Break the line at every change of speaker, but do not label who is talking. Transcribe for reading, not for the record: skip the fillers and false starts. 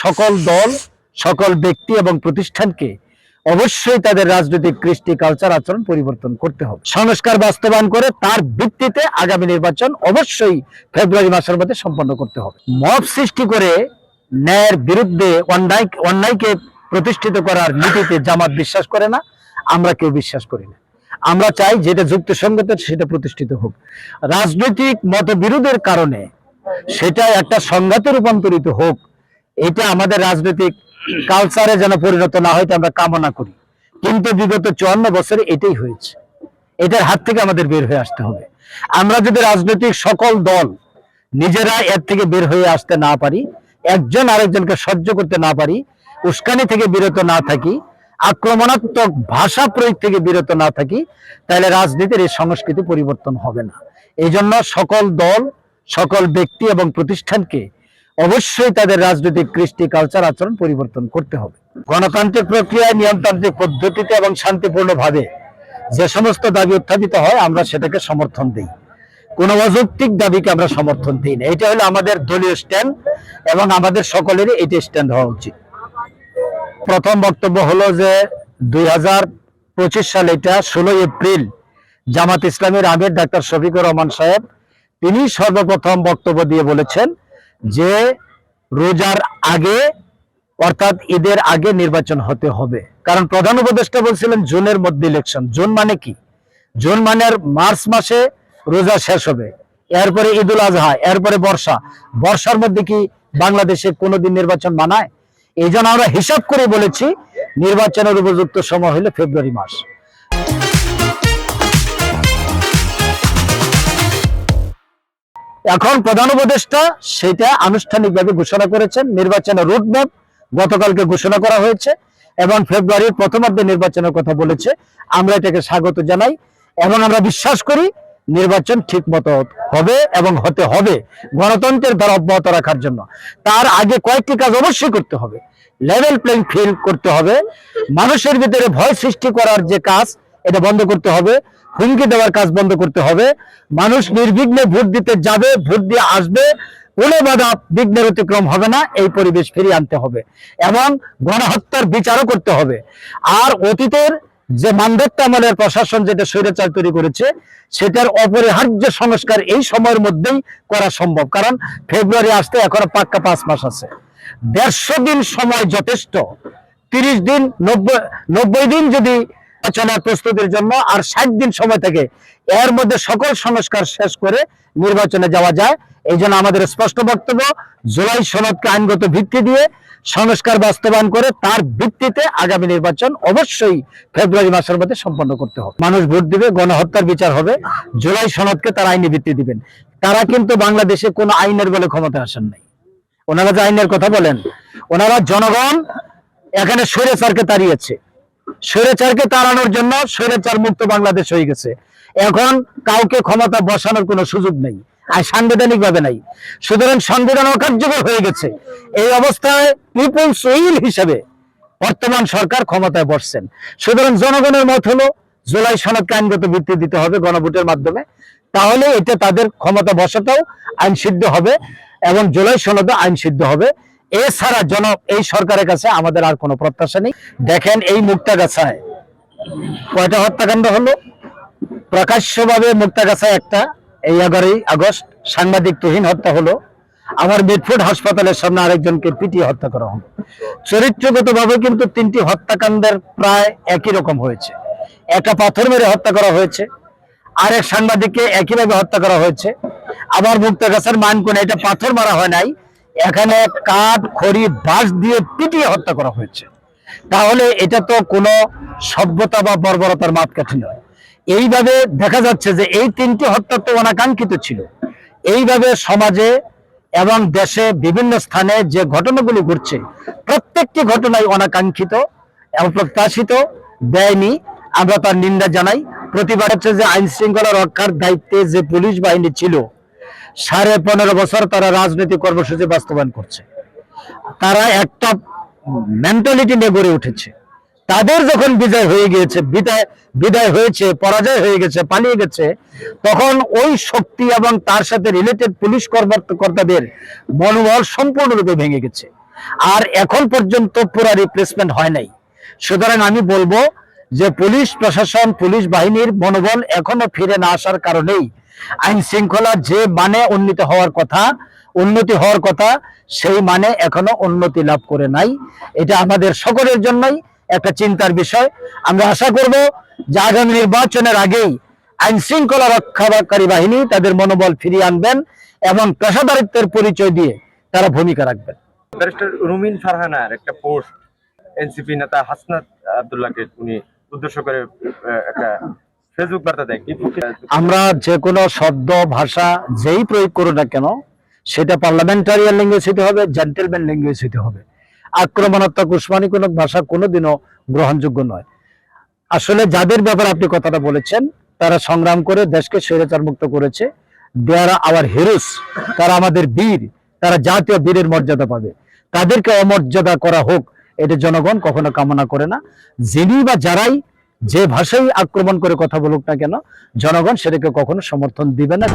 সকল দল, সকল ব্যক্তি এবং প্রতিষ্ঠানকে অবশ্যই তাদের রাজনৈতিক কৃষ্টি, কালচার, আচরণ পরিবর্তন করতে হবে। সংস্কার বাস্তবায়ন করে তার ভিত্তিতে আগামী নির্বাচন অবশ্যই ফেব্রুয়ারি মাসের মধ্যে সম্পন্ন করতে হবে। মব সৃষ্টি করে ন্যায়ের বিরুদ্ধে অন্যায়কে প্রতিষ্ঠিত করার নীতিতে জামাত বিশ্বাস করে না, আমরা কেউ বিশ্বাস করি না। আমরা চাই যেটা যুক্তিসঙ্গত সেটা প্রতিষ্ঠিত হোক। রাজনৈতিক মতবিরোধের কারণে সেটা একটা সংঘাতে রূপান্তরিত হোক, এটা আমাদের রাজনৈতিক কালচারে যেন পরিণত না হয় আমরা কামনা করি। কিন্তু বিগত 54 বছরে এটাই হয়েছে। এটার হাত থেকে আমাদের বের হয়ে আসতে হবে। আমরা যদি রাজনৈতিক সকল দল নিজেরা এর থেকে বের হয়ে আসতে না পারি, একজন আরেকজনকে সহ্য করতে না পারি, উস্কানি থেকে বিরত না থাকি, আক্রমণাত্মক ভাষা প্রয়োগ থেকে বিরত না থাকি, তাহলে রাজনীতির এই সংস্কৃতি পরিবর্তন হবে না। এই জন্য সকল দল, সকল ব্যক্তি এবং প্রতিষ্ঠানকে অবশ্যই তাদের রাজনৈতিক কৃষ্টি, কালচার, আচরণ পরিবর্তন করতে হবে। গণতান্ত্রিক প্রক্রিয়ায় নিয়মতান্ত্রিক পদ্ধতিতে এবং শান্তিপূর্ণভাবে যে সমস্ত দাবি উত্থাপিত হয় আমরা সেটাকে সমর্থন দিই। কোনো অযৌক্তিক দাবিকে আমরা সমর্থন দিই না। এটা হলো আমাদের দলীয় স্ট্যান্ড এবং আমাদের সকলেরই এটা স্ট্যান্ড হওয়া উচিত। প্রথম বক্তব্য হলো যে 2025 সালে, এটা 16 এপ্রিল, জামাত ইসলামের আমির ডাক্তার শফিকুর রহমান সাহেব তিনি সর্বপ্রথম বক্তব্য দিয়ে বলেছেন যে রোজার আগে অর্থাৎ ঈদের আগে নির্বাচন হতে হবে। কারণ প্রধান উপদেষ্টা বলছিলেন জুনের মধ্যে ইলেকশন। জুন মানে কি? জুন মানে মার্চ মাসে রোজা শেষ হবে, এরপরে ঈদুল আজহা, এরপরে বর্ষা। বর্ষার মধ্যে কি বাংলাদেশে কোনোদিন নির্বাচন মানায়? এই জন্য আমরা হিসাব করে বলেছি নির্বাচনের উপযুক্ত সময় হলো ফেব্রুয়ারি মাস। এখন প্রধান উপদেষ্টা সেটা আনুষ্ঠানিকভাবে ঘোষণা করেছেন। নির্বাচনের রুটম্যাপ গতকালকে ঘোষণা করা হয়েছে এবং ফেব্রুয়ারির প্রথমার্ধে নির্বাচনের কথা বলেছে। আমরা এটাকে স্বাগত জানাই এবং আমরা বিশ্বাস করি নির্বাচন ঠিক মতো হবে এবং হতে হবে গণতন্ত্রের ধারা অব্যাহত রাখার জন্য। তার আগে কয়েকটি কাজ অবশ্যই করতে হবে। লেভেল প্লেইং ফিল্ড করতে হবে। মানুষের ভিতরে ভয় সৃষ্টি করার যে কাজ, এটা বন্ধ করতে হবে। হুমকি দেওয়ার কাজ বন্ধ করতে হবে। মানুষ নির্বিঘ্নে ভোট দিতে যাবে, ভোট দিয়ে আসবে, কোনো বাধা বিঘ্নের অতিক্রম হবে না, এই পরিবেশ ফিরিয়ে আনতে হবে এবং গণহত্যার বিচারও করতে হবে। আর অতীতের যে মানদত্ব আমলের প্রশাসন যেটা স্বৈরাচার তৈরি করেছে সেটার অপরিহার্য সংস্কার এই সময়ের মধ্যেই করা সম্ভব। কারণ ফেব্রুয়ারি আসতে এখনো পাক্কা 5 মাস আছে। 150 দিন সময় যথেষ্ট। 30 দিন 90 দিন যদি নির্বাচনের প্রস্তুতির জন্য আর 60 দিন সময় থাকে, এর মধ্যে সকল সংস্কার শেষ করে নির্বাচনে যাওয়া যায়। এই জন্য আমাদের স্পষ্ট বক্তব্য, জুলাই সনদকে আইনগত ভিত্তি দিয়ে সংস্কার বাস্তবায়ন করে তার ভিত্তিতে আগামী নির্বাচন অবশ্যই ফেব্রুয়ারি মাসের মধ্যে সম্পন্ন করতে হবে। মানুষ ভোট দিবে, গণহত্যার বিচার হবে, জুলাই সনদকে তার আইনি ভিত্তি দিবেন। তারা কিন্তু বাংলাদেশে কোনো আইনের বলে ক্ষমতা আসেন নাই। ওনারা যে আইনের কথা বলেন, ওনারা জনগণ এখানে স্বৈরাচারকে তাড়িয়েছে। স্বৈরাচারকে তাড়ানোর জন্য স্বৈরাচার মুক্ত বাংলাদেশ হয়ে গেছে। এখন কাউকে ক্ষমতা বসানোর কোনো সুযোগ নেই, আর সাংবিধানিক ভাবে নাই। সুতরাং সংবিধান অকার্যকর হয়ে গেছে। এই অবস্থায় পিপলস উইল হিসেবে বর্তমান সরকার ক্ষমতায় বসছেন। সুতরাং জনগণের মত হলো জুলাই সনদকে আইনগত ভিত্তি দিতে হবে গণভোটের মাধ্যমে, তাহলে এটা তাদের ক্ষমতা বসাটাও আইন সিদ্ধ হবে এবং জুলাই সনদও আইন সিদ্ধ হবে। এছাড়া এই সরকারের কাছে আমাদের আর কোনো প্রত্যাশা নেই। দেখেন এই মুক্তাগাছায় কয়টা হত্যাকাণ্ড হলো? প্রকাশ্যভাবে মুক্তাগাছায় একটা, এই 11ই আগস্ট সাংবাদিক তুহিন হত্যা হলো। আমার মিটফোর্ড হাসপাতালের সামনে আরেকজনকে পিটিয়ে হত্যা করা হলো। চরিত্রগতভাবে কিন্তু 3টি হত্যাকাণ্ডের প্রায় একই রকম হয়েছে। একটা পাথর মেরে হত্যা করা হয়েছে, আরেক সাংবাদিককে একইভাবে হত্যা করা হয়েছে। আবার মুক্তাগাছার মানকোণে এটা পাথর মারা হয় নাই, এখানে কাঠ, খড়ি, বাঁশ দিয়ে পিটিয়ে হত্যা করা হয়েছে। তাহলে এটা তো কোনো সভ্যতা বা বর্বরতার মাপকাঠি নয়। এইভাবে দেখা যাচ্ছে যে এই 3টি হত্যা তো অনাকাঙ্ক্ষিত ছিল। এইভাবে সমাজে এবং দেশে বিভিন্ন স্থানে যে ঘটনাগুলি ঘটছে প্রত্যেকটি ঘটনাই অনাকাঙ্ক্ষিত, অপ্রত্যাশিত, বেআইনি। আমরা তার নিন্দা জানাই। প্রতিবাদ হচ্ছে যে আইন শৃঙ্খলা রক্ষার দায়িত্বে যে পুলিশ বাহিনী ছিল 15.5 বছর তারা রাজনৈতিক কর্মসূচি বাস্তবায়ন করছে। তারা একটা মেন্টালিটি নিয়ে গড়ে উঠেছে। তাদের যখন বিজয় হয়ে গিয়েছে, বিদায় হয়েছে, পরাজয় হয়ে গেছে, পালিয়ে গেছে, তখন ওই শক্তি এবং তার সাথে রিলেটেড পুলিশ কর্মকর্তাদের মনোবল সম্পূর্ণরূপে ভেঙে গেছে। আর এখন পর্যন্ত পুরো রিপ্লেসমেন্ট হয় নাই। সুতরাং আমি বলবো যে পুলিশ প্রশাসন, পুলিশ বাহিনীর মনোবল এখনো ফিরে না আসার কারণেই আইন শৃঙ্খলা যে মানে উন্নতি হওয়ার কথা সেই মানে এখনো উন্নতি লাভ করে নাই। এটা আমাদের সকলের জন্যই একটা চিন্তার বিষয়। আমরা আশা করব যে আগামী নির্বাচনের আগেই আইন শৃঙ্খলা রক্ষাকারী বাহিনী তাদের মনোবল ফিরিয়ে আনবেন এবং পেশাদারিত্বের পরিচয় দিয়ে তারা ভূমিকা রাখবেন।
ব্যারিস্টার রুমিন ফারহানার একটা পোস্ট এনসিপি নেতা হাসনাত আব্দুল্লাহকে উনি উদ্দেশ্য করে একটা ফেসবুক বার্তা দেয়।
আমরা যে কোনো শব্দ ভাষা যেই প্রয়োগ করো না কেন সেটা পার্লামেন্টারিয়ান ল্যাঙ্গুয়েজ হতে হবে, জেন্টেলম্যান ল্যাঙ্গুয়েজ হতে হবে। আক্রমণাত্মক উস্কানিমূলক ভাষা কোনোদিনও গ্রহণযোগ্য নয়। আসলে যাদের ব্যাপারে আপনি কথাটা বলেছেন তারা সংগ্রাম করে দেশকে স্বৈরাচার মুক্ত করেছে। দে আর আওয়ার হিরোস, তারা আমাদের বীর, তারা জাতীয় বীরের মর্যাদা পাবে। তাদেরকে অমর্যাদা করা হোক এটা জনগণ কখনো কামনা করে না। যিনি বা যারাই যে ভাষায় আক্রমণ করে কথা বলুক না কেন জনগণ সেটাকে কখনো সমর্থন দিবে না।